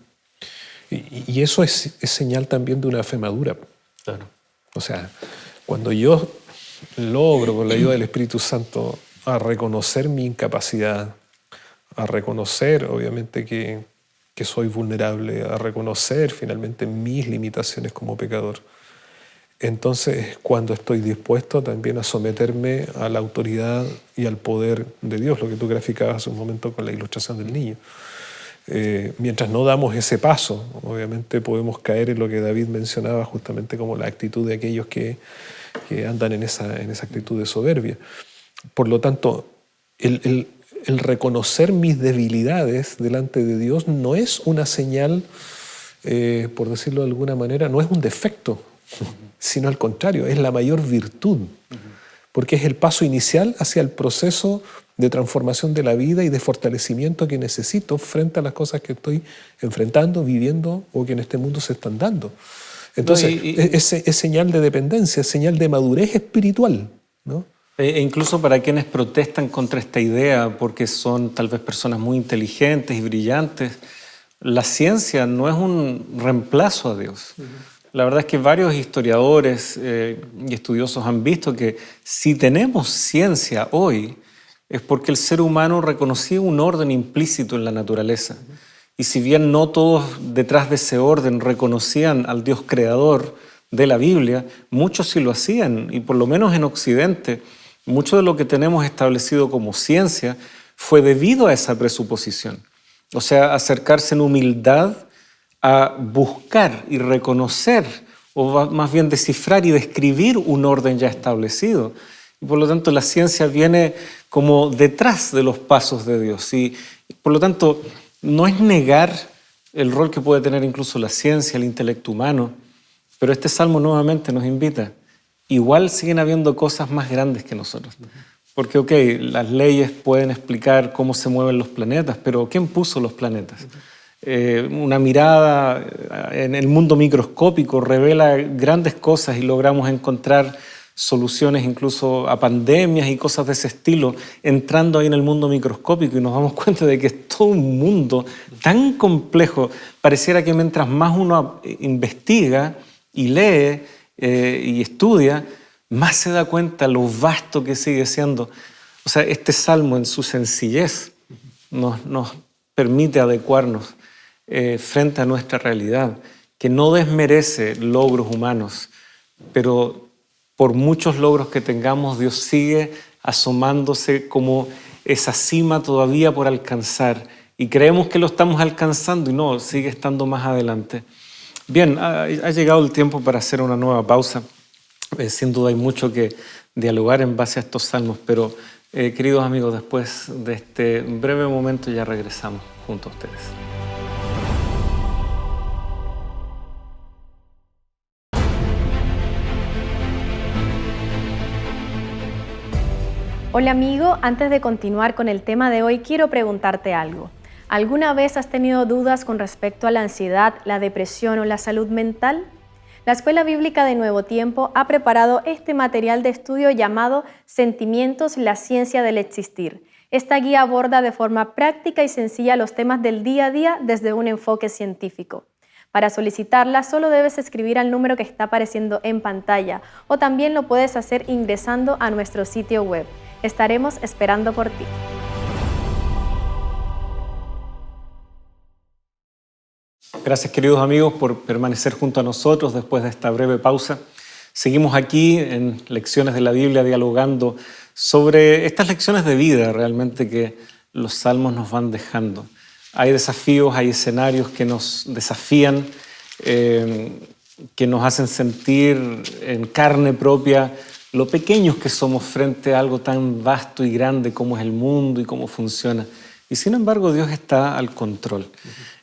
Y eso es señal también de una fe madura. Claro. O sea, cuando yo logro, con la ayuda del Espíritu Santo, a reconocer mi incapacidad, a reconocer, obviamente, que soy vulnerable, a reconocer finalmente mis limitaciones como pecador, entonces cuando estoy dispuesto también a someterme a la autoridad y al poder de Dios, lo que tú graficabas hace un momento con la ilustración del niño. Mientras no damos ese paso, obviamente podemos caer en lo que David mencionaba justamente como la actitud de aquellos que andan en esa actitud de soberbia. Por lo tanto, el reconocer mis debilidades delante de Dios no es una señal, por decirlo de alguna manera, no es un defecto, sino al contrario, es la mayor virtud, porque es el paso inicial hacia el proceso de transformación de la vida y de fortalecimiento que necesito frente a las cosas que estoy enfrentando, viviendo o que en este mundo se están dando. Entonces, es señal de dependencia, es señal de madurez espiritual, ¿no? E incluso para quienes protestan contra esta idea, porque son tal vez personas muy inteligentes y brillantes, la ciencia no es un reemplazo a Dios. La verdad es que varios historiadores y estudiosos han visto que si tenemos ciencia hoy, es porque el ser humano reconocía un orden implícito en la naturaleza. Y si bien no todos detrás de ese orden reconocían al Dios creador de la Biblia, muchos sí lo hacían, y por lo menos en Occidente, mucho de lo que tenemos establecido como ciencia fue debido a esa presuposición. O sea, acercarse en humildad a buscar y reconocer, o más bien descifrar y describir un orden ya establecido. Y por lo tanto, la ciencia viene como detrás de los pasos de Dios. Y por lo tanto, no es negar el rol que puede tener incluso la ciencia, el intelecto humano, pero este salmo nuevamente nos invita. Igual siguen habiendo cosas más grandes que nosotros. Porque, ok, las leyes pueden explicar cómo se mueven los planetas, pero ¿quién puso los planetas? Una mirada en el mundo microscópico revela grandes cosas y logramos encontrar soluciones incluso a pandemias y cosas de ese estilo, entrando ahí en el mundo microscópico, y nos damos cuenta de que es todo un mundo tan complejo. Pareciera que mientras más uno investiga y lee y estudia, más se da cuenta lo vasto que sigue siendo. O sea, este salmo en su sencillez nos permite adecuarnos frente a nuestra realidad, que no desmerece logros humanos, pero por muchos logros que tengamos, Dios sigue asomándose como esa cima todavía por alcanzar, y creemos que lo estamos alcanzando y no, sigue estando más adelante. Bien, ha llegado el tiempo para hacer una nueva pausa. Sin duda hay mucho que dialogar en base a estos salmos, pero queridos amigos, después de este breve momento ya regresamos junto a ustedes. Hola amigo, antes de continuar con el tema de hoy, quiero preguntarte algo. ¿Alguna vez has tenido dudas con respecto a la ansiedad, la depresión o la salud mental? La Escuela Bíblica de Nuevo Tiempo ha preparado este material de estudio llamado Sentimientos, la ciencia del existir. Esta guía aborda de forma práctica y sencilla los temas del día a día desde un enfoque científico. Para solicitarla, solo debes escribir al número que está apareciendo en pantalla, o también lo puedes hacer ingresando a nuestro sitio web. Estaremos esperando por ti. Gracias, queridos amigos, por permanecer junto a nosotros después de esta breve pausa. Seguimos aquí en Lecciones de la Biblia dialogando sobre estas lecciones de vida realmente que los salmos nos van dejando. Hay desafíos, hay escenarios que nos desafían, que nos hacen sentir en carne propia lo pequeños que somos frente a algo tan vasto y grande como es el mundo y cómo funciona. Y sin embargo, Dios está al control.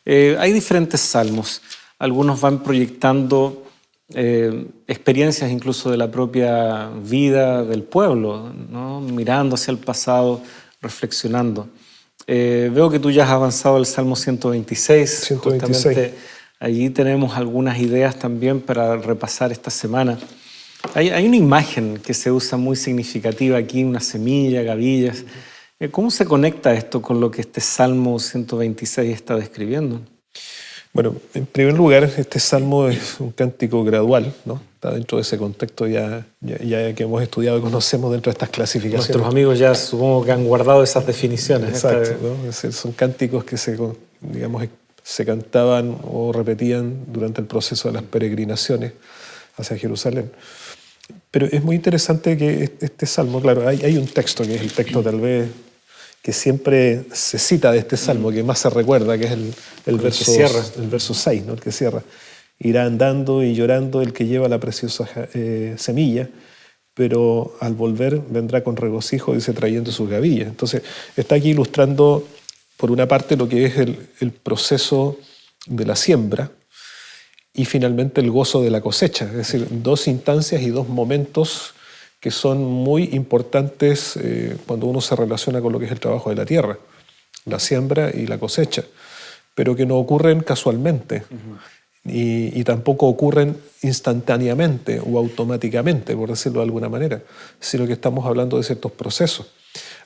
Hay diferentes salmos. Algunos van proyectando experiencias incluso de la propia vida del pueblo, ¿no? Mirando hacia el pasado, reflexionando. Veo que tú ya has avanzado al Salmo 126. 126. Justamente allí tenemos algunas ideas también para repasar esta semana. Hay una imagen que se usa muy significativa aquí, una semilla, gavillas, ¿Cómo se conecta esto con lo que este Salmo 126 está describiendo? Bueno, en primer lugar, este salmo es un cántico gradual, ¿no? Está dentro de ese contexto ya que hemos estudiado y conocemos dentro de estas clasificaciones. Nuestros amigos ya supongo que han guardado esas definiciones. Exacto, ¿no? Es decir, son cánticos que se cantaban o repetían durante el proceso de las peregrinaciones hacia Jerusalén. Pero es muy interesante que este salmo, claro, hay un texto que es el texto tal vez que siempre se cita de este salmo, que más se recuerda, que es el verso 6, ¿no? El que cierra. Irá andando y llorando el que lleva la preciosa semilla, pero al volver vendrá con regocijo, dice, trayendo sus gavillas. Entonces, está aquí ilustrando, por una parte, lo que es el proceso de la siembra y finalmente el gozo de la cosecha. Es decir, dos instancias y dos momentos que son muy importantes cuando uno se relaciona con lo que es el trabajo de la tierra, la siembra y la cosecha, pero que no ocurren casualmente y tampoco ocurren instantáneamente o automáticamente, por decirlo de alguna manera, sino que estamos hablando de ciertos procesos.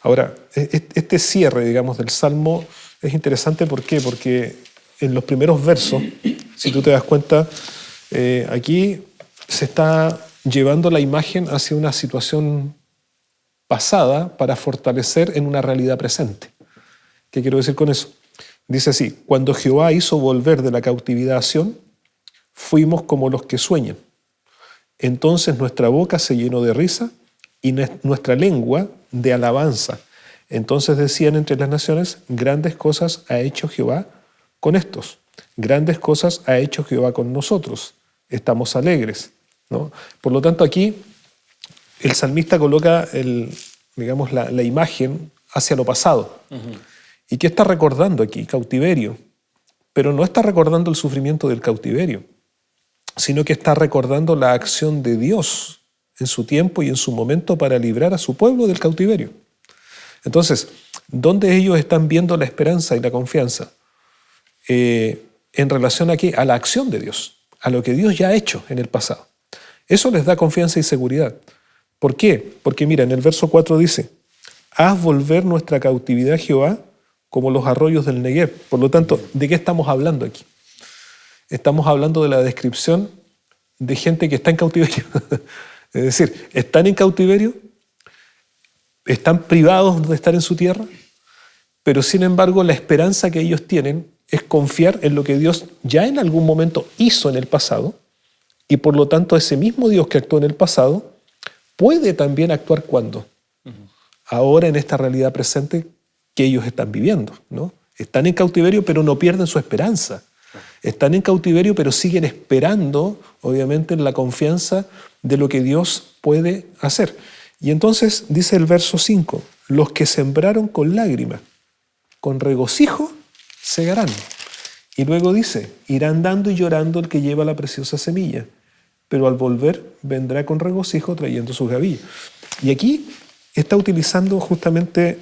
Ahora, este cierre, digamos, del Salmo es interesante. ¿Por qué? Porque en los primeros versos, si tú te das cuenta, aquí se está llevando la imagen hacia una situación pasada para fortalecer en una realidad presente. ¿Qué quiero decir con eso? Dice así: cuando Jehová hizo volver de la cautividad a Sión, fuimos como los que sueñan. Entonces nuestra boca se llenó de risa y nuestra lengua de alabanza. Entonces decían entre las naciones: grandes cosas ha hecho Jehová con estos. Grandes cosas ha hecho Jehová con nosotros. Estamos alegres, ¿no? Por lo tanto, aquí el salmista coloca la imagen hacia lo pasado. ¿Y qué está recordando aquí? Cautiverio. Pero no está recordando el sufrimiento del cautiverio, sino que está recordando la acción de Dios en su tiempo y en su momento para librar a su pueblo del cautiverio. Entonces, ¿dónde ellos están viendo la esperanza y la confianza? En relación aquí a la acción de Dios, a lo que Dios ya ha hecho en el pasado. Eso les da confianza y seguridad. ¿Por qué? Porque mira, en el verso 4 dice: haz volver nuestra cautividad, Jehová, como los arroyos del Negev. Por lo tanto, ¿de qué estamos hablando aquí? Estamos hablando de la descripción de gente que está en cautiverio. Es decir, están en cautiverio, están privados de estar en su tierra, pero sin embargo la esperanza que ellos tienen es confiar en lo que Dios ya en algún momento hizo en el pasado, y por lo tanto ese mismo Dios que actuó en el pasado puede también actuar ¿cuándo? Ahora, en esta realidad presente que ellos están viviendo, ¿no? Están en cautiverio pero no pierden su esperanza. Están en cautiverio pero siguen esperando, obviamente, en la confianza de lo que Dios puede hacer. Y entonces dice el verso 5: los que sembraron con lágrimas, con regocijo segarán. Y luego dice: irá andando y llorando el que lleva la preciosa semilla, pero al volver vendrá con regocijo trayendo sus gavillas. Y aquí está utilizando justamente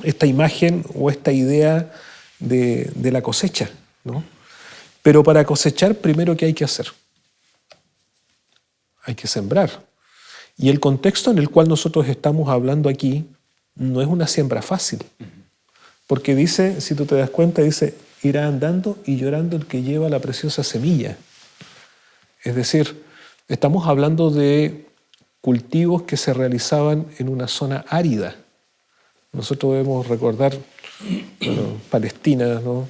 esta imagen o esta idea de la cosecha, ¿no? Pero para cosechar, primero, ¿qué hay que hacer? Hay que sembrar. Y el contexto en el cual nosotros estamos hablando aquí no es una siembra fácil. Porque dice, si tú te das cuenta, dice: irá andando y llorando el que lleva la preciosa semilla. Es decir, estamos hablando de cultivos que se realizaban en una zona árida. Nosotros debemos recordar, Palestina, ¿no?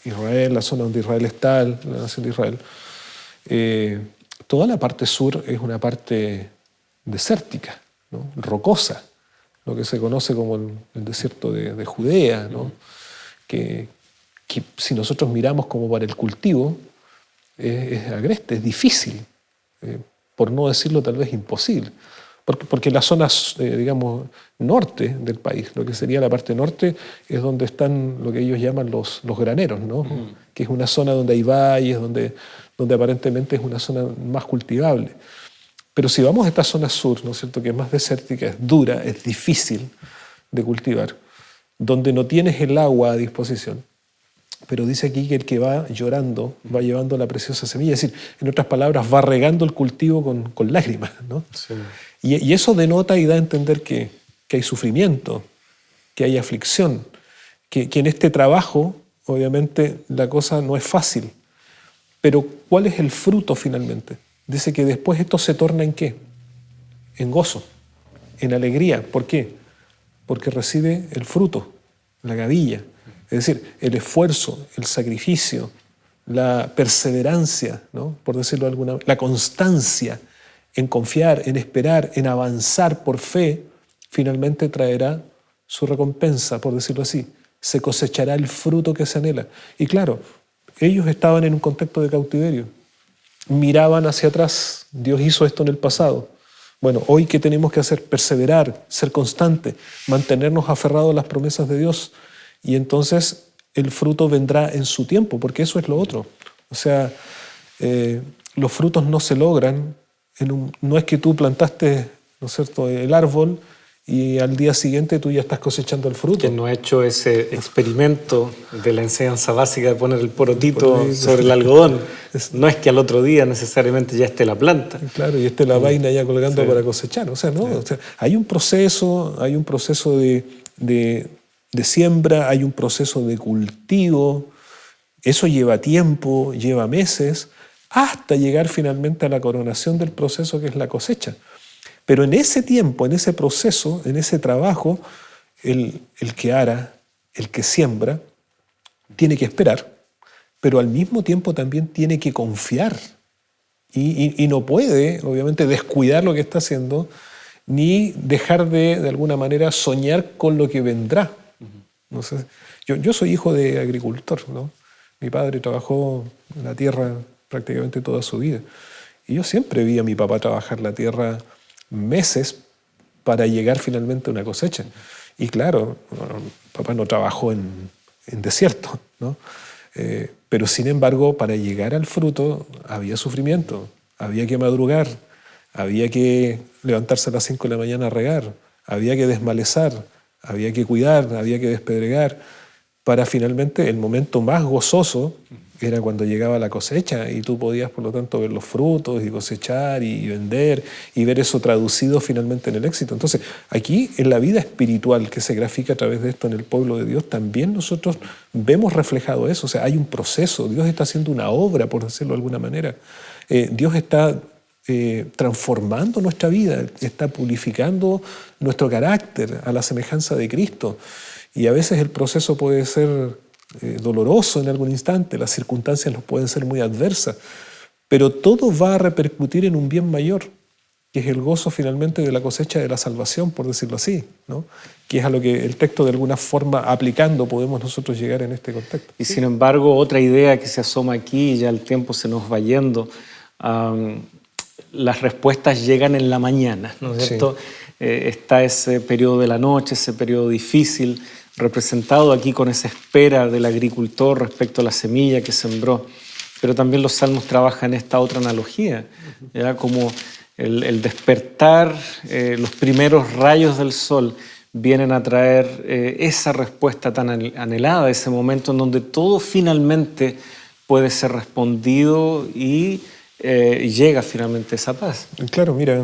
Israel, la zona donde Israel está, la nación de Israel. Toda la parte sur es una parte desértica, ¿no? Rocosa, lo que se conoce como el desierto de Judea, ¿no? Que si nosotros miramos como para el cultivo, es agreste, es difícil, por no decirlo tal vez imposible. Porque las zonas, digamos, norte del país, lo que sería la parte norte, es donde están lo que ellos llaman los graneros, ¿no? Que es una zona donde hay valles, donde aparentemente es una zona más cultivable. Pero si vamos a esta zona sur, ¿no es cierto?, que es más desértica, es dura, es difícil de cultivar, donde no tienes el agua a disposición. Pero dice aquí que el que va llorando va llevando la preciosa semilla. Es decir, en otras palabras, va regando el cultivo con lágrimas, ¿no? Sí. Y eso denota y da a entender que hay sufrimiento, que hay aflicción, que en este trabajo, obviamente, la cosa no es fácil. Pero ¿cuál es el fruto finalmente? Dice que después esto se torna ¿en qué? En gozo, en alegría. ¿Por qué? Porque recibe el fruto, la gavilla. Es decir, el esfuerzo, el sacrificio, la perseverancia, ¿no? Por decirlo de alguna manera, la constancia en confiar, en esperar, en avanzar por fe, finalmente traerá su recompensa, por decirlo así. Se cosechará el fruto que se anhela. Y claro, ellos estaban en un contexto de cautiverio. Miraban hacia atrás. Dios hizo esto en el pasado. Bueno, hoy ¿qué tenemos que hacer? Perseverar, ser constante, mantenernos aferrados a las promesas de Dios. Y entonces el fruto vendrá en su tiempo, porque eso es lo otro. O sea, los frutos no se logran. No es que tú plantaste, ¿no es cierto?, el árbol y al día siguiente tú ya estás cosechando el fruto. Que no ha hecho ese experimento de la enseñanza básica de poner el porotito sobre el algodón. No es que al otro día necesariamente ya esté la planta. Claro, y esté la vaina ya colgando para cosechar. O sea, no. O sea, hay un proceso de siembra, hay un proceso de cultivo. Eso lleva tiempo, lleva meses, hasta llegar finalmente a la coronación del proceso que es la cosecha. Pero en ese tiempo, en ese proceso, en ese trabajo, el que ara, el que siembra, tiene que esperar, pero al mismo tiempo también tiene que confiar. Y no puede, obviamente, descuidar lo que está haciendo, ni dejar de alguna manera, soñar con lo que vendrá. No sé, yo soy hijo de agricultor, ¿no? Mi padre trabajó en la tierra prácticamente toda su vida. Y yo siempre vi a mi papá trabajar la tierra meses para llegar finalmente a una cosecha. Y claro, papá no trabajó en desierto, ¿no? Pero sin embargo, para llegar al fruto había sufrimiento, había que madrugar, había que levantarse a las 5 de la mañana a regar, había que desmalezar, había que cuidar, había que despedregar, para finalmente el momento más gozoso era cuando llegaba la cosecha y tú podías, por lo tanto, ver los frutos y cosechar y vender y ver eso traducido finalmente en el éxito. Entonces, aquí en la vida espiritual que se grafica a través de esto en el pueblo de Dios, también nosotros vemos reflejado eso. O sea, hay un proceso, Dios está haciendo una obra, por decirlo de alguna manera. Dios está transformando nuestra vida, está purificando nuestro carácter a la semejanza de Cristo. Y a veces el proceso puede ser doloroso en algún instante, las circunstancias nos pueden ser muy adversas, pero todo va a repercutir en un bien mayor, que es el gozo finalmente de la cosecha de la salvación, por decirlo así, ¿no? Que es a lo que el texto de alguna forma aplicando podemos nosotros llegar en este contexto. Y sin embargo, otra idea que se asoma aquí, y ya el tiempo se nos va yendo, las respuestas llegan en la mañana, ¿no es cierto? Sí. Está ese periodo de la noche, ese periodo difícil, representado aquí con esa espera del agricultor respecto a la semilla que sembró. Pero también los salmos trabajan esta otra analogía, ¿ya? Como el despertar, los primeros rayos del sol vienen a traer esa respuesta tan anhelada, ese momento en donde todo finalmente puede ser respondido y llega finalmente esa paz. Claro, mira,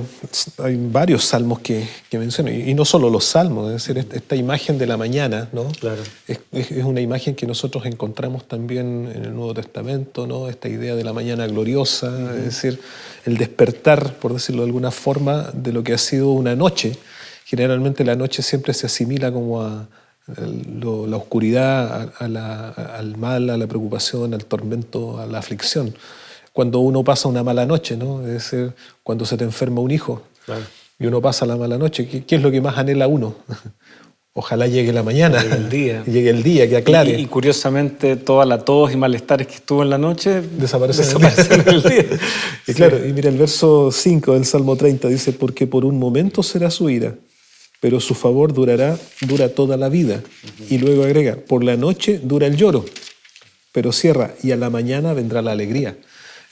hay varios salmos que menciono, y no solo los salmos, es decir, esta imagen de la mañana, ¿no? Claro. Es una imagen que nosotros encontramos también en el Nuevo Testamento, ¿no? Esta idea de la mañana gloriosa, es decir, el despertar, por decirlo de alguna forma, de lo que ha sido una noche. Generalmente la noche siempre se asimila como a la oscuridad, al mal, a la preocupación, al tormento, a la aflicción. Cuando uno pasa una mala noche, ¿no? Es decir, cuando se te enferma un hijo, claro, y uno pasa la mala noche, ¿qué es lo que más anhela uno? Ojalá llegue la mañana, llegue el día, que aclare. Y curiosamente toda la tos y malestares que estuvo en la noche desaparecen en el día. Y claro, y mira el verso 5 del Salmo 30, dice, porque por un momento será su ira, pero su favor dura toda la vida. Y luego agrega, por la noche dura el lloro, pero cierra, y a la mañana vendrá la alegría.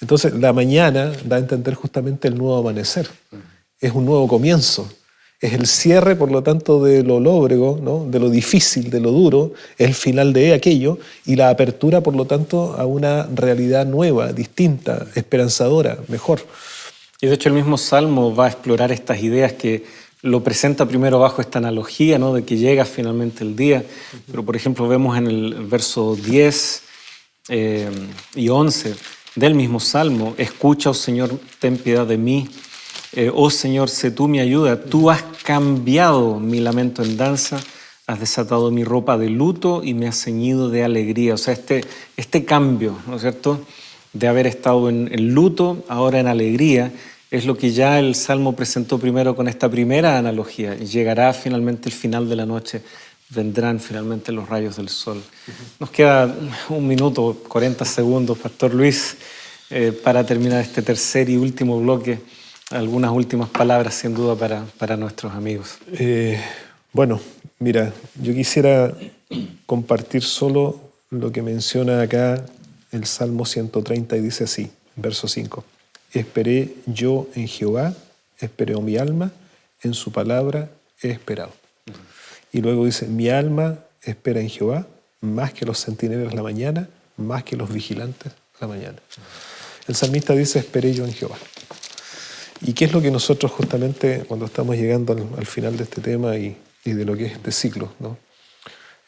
Entonces, la mañana da a entender justamente el nuevo amanecer. Es un nuevo comienzo. Es el cierre, por lo tanto, de lo lóbrego, ¿no? De lo difícil, de lo duro, es el final de aquello, y la apertura, por lo tanto, a una realidad nueva, distinta, esperanzadora, mejor. Y de hecho el mismo Salmo va a explorar estas ideas que lo presenta primero bajo esta analogía, ¿no?, de que llega finalmente el día. Pero, por ejemplo, vemos en el verso 10 y 11 del mismo Salmo: escucha, oh Señor, ten piedad de mí. Oh Señor, sé tú mi ayuda. Tú has cambiado mi lamento en danza, has desatado mi ropa de luto y me has ceñido de alegría. O sea, este cambio, ¿no es cierto?, de haber estado en luto, ahora en alegría, es lo que ya el Salmo presentó primero con esta primera analogía. Llegará finalmente el final de la noche, vendrán finalmente los rayos del sol. Nos queda 1 minuto, 40 segundos, Pastor Luis, para terminar este tercer y último bloque. Algunas últimas palabras, sin duda, para nuestros amigos. Bueno, mira, yo quisiera compartir solo lo que menciona acá el Salmo 130 y dice así, verso 5. Esperé yo en Jehová, esperó mi alma, en su palabra he esperado. Y luego dice, mi alma espera en Jehová, más que los centinelas la mañana, más que los vigilantes la mañana. El salmista dice, esperé yo en Jehová. ¿Y qué es lo que nosotros justamente, cuando estamos llegando al final de este tema y de lo que es este ciclo, ¿no?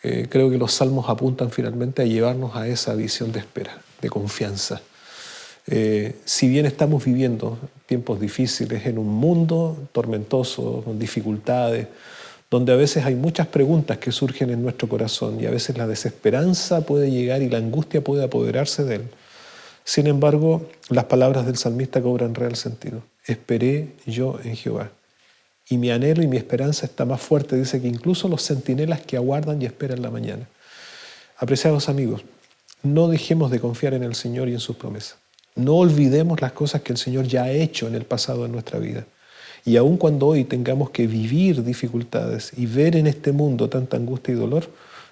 Creo que los salmos apuntan finalmente a llevarnos a esa visión de espera, de confianza. Si bien estamos viviendo tiempos difíciles en un mundo tormentoso, con dificultades, donde a veces hay muchas preguntas que surgen en nuestro corazón y a veces la desesperanza puede llegar y la angustia puede apoderarse de él. Sin embargo, las palabras del salmista cobran real sentido. Esperé yo en Jehová. Y mi anhelo y mi esperanza está más fuerte, dice, que incluso los centinelas que aguardan y esperan la mañana. Apreciados amigos, no dejemos de confiar en el Señor y en sus promesas. No olvidemos las cosas que el Señor ya ha hecho en el pasado en nuestra vida. Y aun cuando hoy tengamos que vivir dificultades y ver en este mundo tanta angustia y dolor,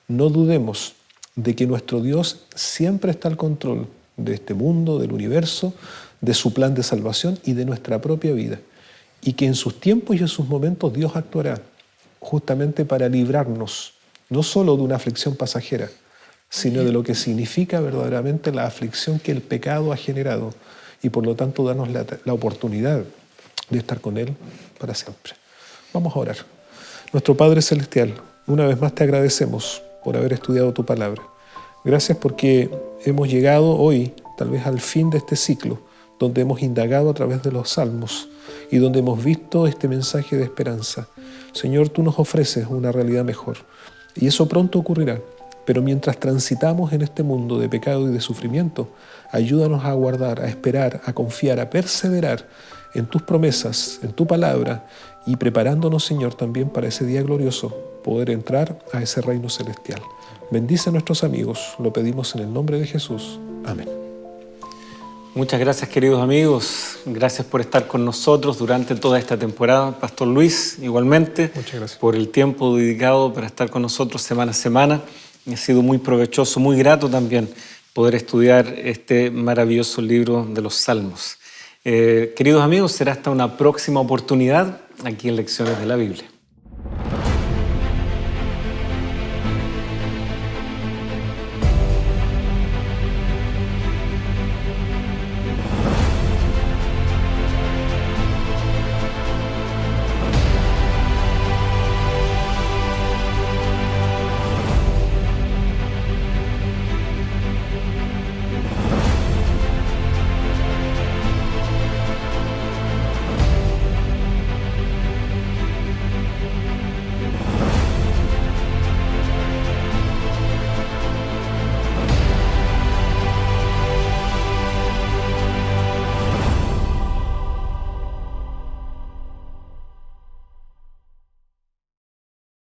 no dudemos de que nuestro Dios siempre está al control de este mundo, del universo, de su plan de salvación y de nuestra propia vida. Y que en sus tiempos y en sus momentos Dios actuará justamente para librarnos, no solo de una aflicción pasajera, sino de lo que significa verdaderamente la aflicción que el pecado ha generado y por lo tanto darnos la oportunidad de estar con Él para siempre. Vamos a orar. Nuestro Padre Celestial, una vez más te agradecemos por haber estudiado tu palabra. Gracias porque hemos llegado hoy, tal vez al fin de este ciclo, donde hemos indagado a través de los salmos y donde hemos visto este mensaje de esperanza. Señor, tú nos ofreces una realidad mejor y eso pronto ocurrirá. Pero mientras transitamos en este mundo de pecado y de sufrimiento, ayúdanos a aguardar, a esperar, a confiar, a perseverar en tus promesas, en tu palabra y preparándonos, Señor, también para ese día glorioso, poder entrar a ese reino celestial. Bendice a nuestros amigos, lo pedimos en el nombre de Jesús. Amén. Muchas gracias, queridos amigos. Gracias por estar con nosotros durante toda esta temporada. Pastor Luis, igualmente, muchas gracias por el tiempo dedicado para estar con nosotros semana a semana. Ha sido muy provechoso, muy grato también poder estudiar este maravilloso libro de los Salmos. Queridos amigos, será hasta una próxima oportunidad aquí en Lecciones de la Biblia.